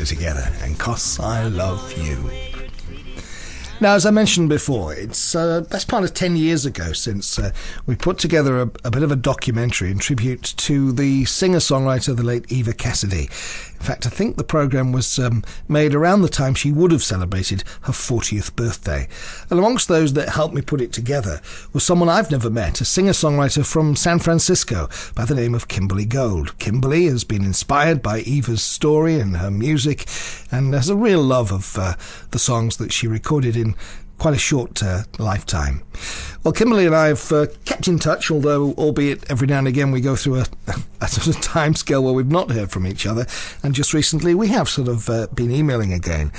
together, and 'Cause I Love You. Now, as I mentioned before, it's best part of 10 years ago since we put together a bit of a documentary in tribute to the singer-songwriter, the late Eva Cassidy. In fact, I think the programme was made around the time she would have celebrated her 40th birthday. And amongst those that helped me put it together was someone I've never met, a singer-songwriter from San Francisco by the name of Kimberlye Gold. Kimberlye has been inspired by Eva's story and her music, and has a real love of the songs that she recorded in quite a short lifetime. Well, Kimberlye and I have kept in touch, although albeit every now and again we go through a sort of time scale where we've not heard from each other, and just recently we have sort of been emailing again.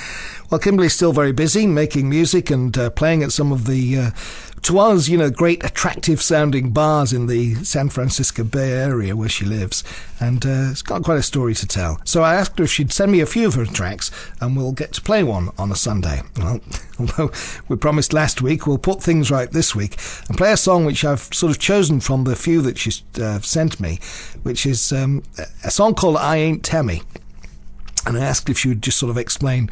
Well, Kimberlye's still very busy making music and playing at some of the to us, great attractive sounding bars in the San Francisco Bay Area where she lives, and it's got quite a story to tell. So I asked her if she'd send me a few of her tracks and we'll get to play one on a Sunday. Well, although we promised last week, we'll put things right this week and play a song which I've sort of chosen from the few that she's sent me, which is a song called I Ain't Tammy. And I asked if she would just sort of explain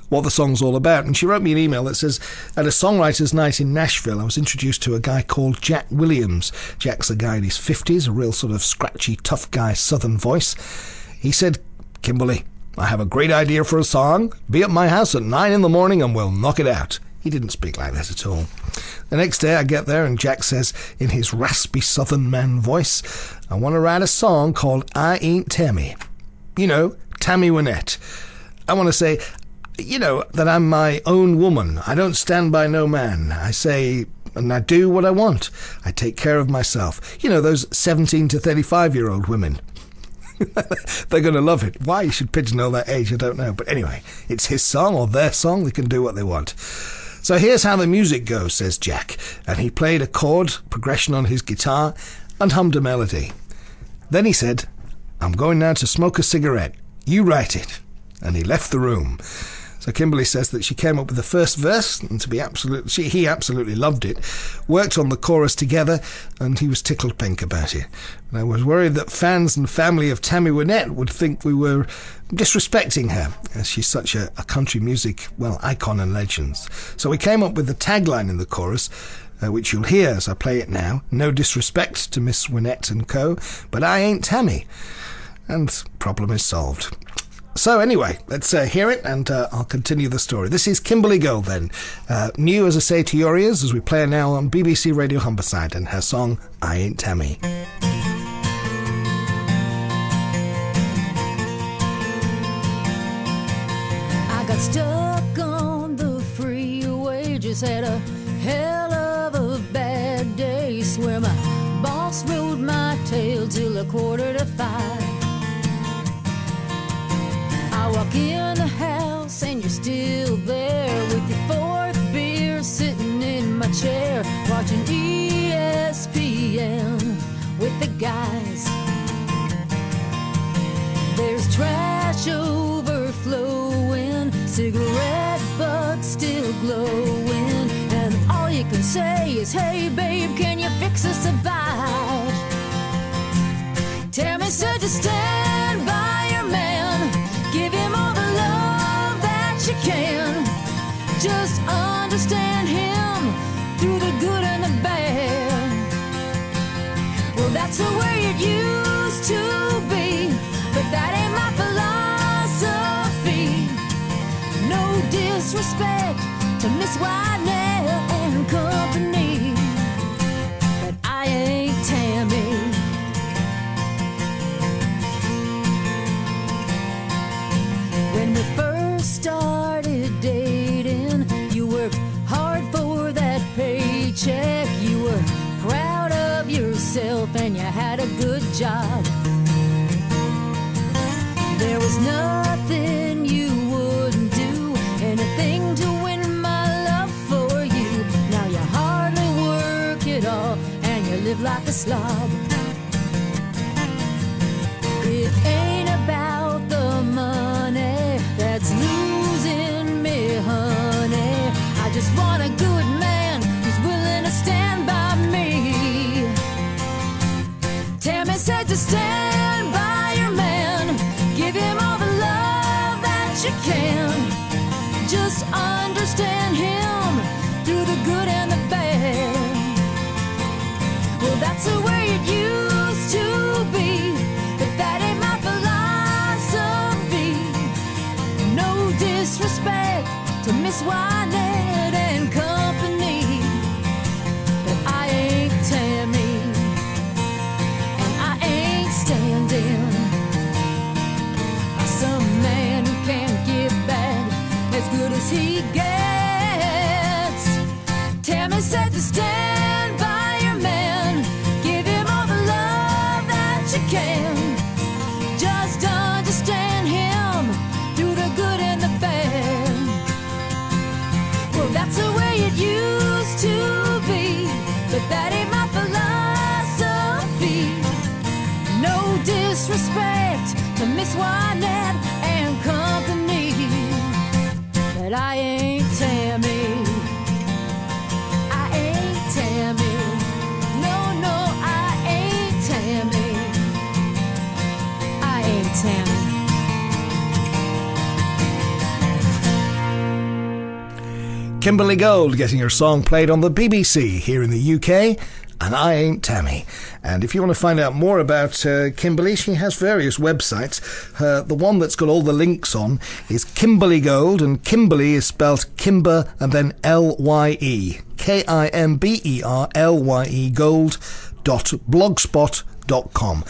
what the song's all about, and she wrote me an email that says, at a songwriter's night in Nashville, I was introduced to a guy called Jack Williams. Jack's a guy in his 50s, a real sort of scratchy, tough guy, southern voice. He said, "Kimberlye, I have a great idea for a song. Be at my house at 9 in the morning and we'll knock it out." He didn't speak like that at all. The next day I get there and Jack says, in his raspy southern man voice, "I want to write a song called I Ain't Tammy. Tammy Wynette. I want to say, that I'm my own woman. I don't stand by no man. I say, and I do what I want. I take care of myself." Those 17 to 35-year-old women. They're going to love it. Why you should pigeonhole that age, I don't know. But anyway, it's his song or their song. They can do what they want. So here's how the music goes, says Jack. And he played a chord progression on his guitar and hummed a melody. Then he said, "I'm going now to smoke a cigarette. You write it." And he left the room. So Kimberlye says that she came up with the first verse, and he absolutely loved it, worked on the chorus together, and he was tickled pink about it. And I was worried that fans and family of Tammy Wynette would think we were disrespecting her, as she's such a country music, icon and legend. So we came up with the tagline in the chorus, which you'll hear as I play it now. "No disrespect to Miss Wynette and co, but I ain't Tammy." And problem is solved. So anyway, let's hear it, and I'll continue the story. This is Kimberlye Gold then, new, as I say, to your ears, as we play her now on BBC Radio Humberside, and her song, I Ain't Tammy. I got stuck on the freeway, just had a hell of a bad day. Swear my boss rode my tail till 4:45. I walk in the house and you're still there with your 4th beer sitting in my chair, watching ESPN with the guys. There's trash overflowing, cigarette butts still glowing, and all you can say is, "Hey babe, can you fix us a bite?" Tammy said to stand by your man, give him all the love that you can. Just understand him through the good and the bad. Well, that's the way it used to be, but that ain't my philosophy. No disrespect to Miss Wynette and company, but I ain't Tammy. When we first started dating, you worked hard for that paycheck. You were proud of yourself and you had a good job. There was nothing you wouldn't do, anything to win my love for you. Now you hardly work at all and you live like a slob. It ain't about the money that's losing me, honey. I just want a good man who's willing to stand by me. Tammy said to stand by your man, give him all the love that you can. Just understand him through the good and the bad. Well, that's the way it used to be, but that ain't my philosophy. No disrespect to Miss Wynette and company, but I ain't Tammy, and I ain't standing by some man who can't give back as good as he gets. Tammy said to stand by your man, give him all the love that you can. Just understand him through the good and the bad. Well, that's the way it used to be, but that ain't my philosophy. No disrespect to Miss Wynette and company, but I ain't Tammy. I ain't Tammy. No, no, I ain't Tammy. I ain't Tammy. Kimberlye Gold getting her song played on the BBC here in the UK, and I Ain't Tammy. And if you want to find out more about Kimberlye, she has various websites. The one that's got all the links on is Kimberlye Gold, and Kimberlye is spelled Kimber and then L-Y-E. Kimberlye gold.blogspot.com.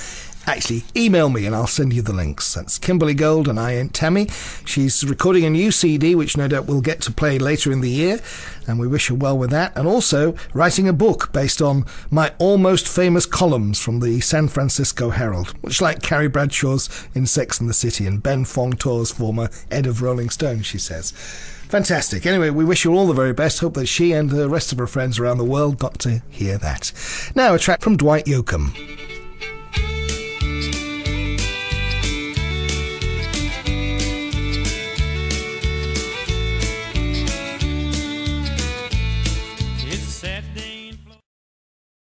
Actually, email me and I'll send you the links. That's Kimberlye Gold and I Ain't Tammy. She's recording a new CD, which no doubt we'll get to play later in the year, and we wish her well with that. And also writing a book based on my almost famous columns from the San Francisco Herald, much like Carrie Bradshaw's in Sex and the City and Ben Fong Tor's former Ed of Rolling Stone, she says. Fantastic. Anyway, we wish her all the very best. Hope that she and the rest of her friends around the world got to hear that. Now, a track from Dwight Yoakam.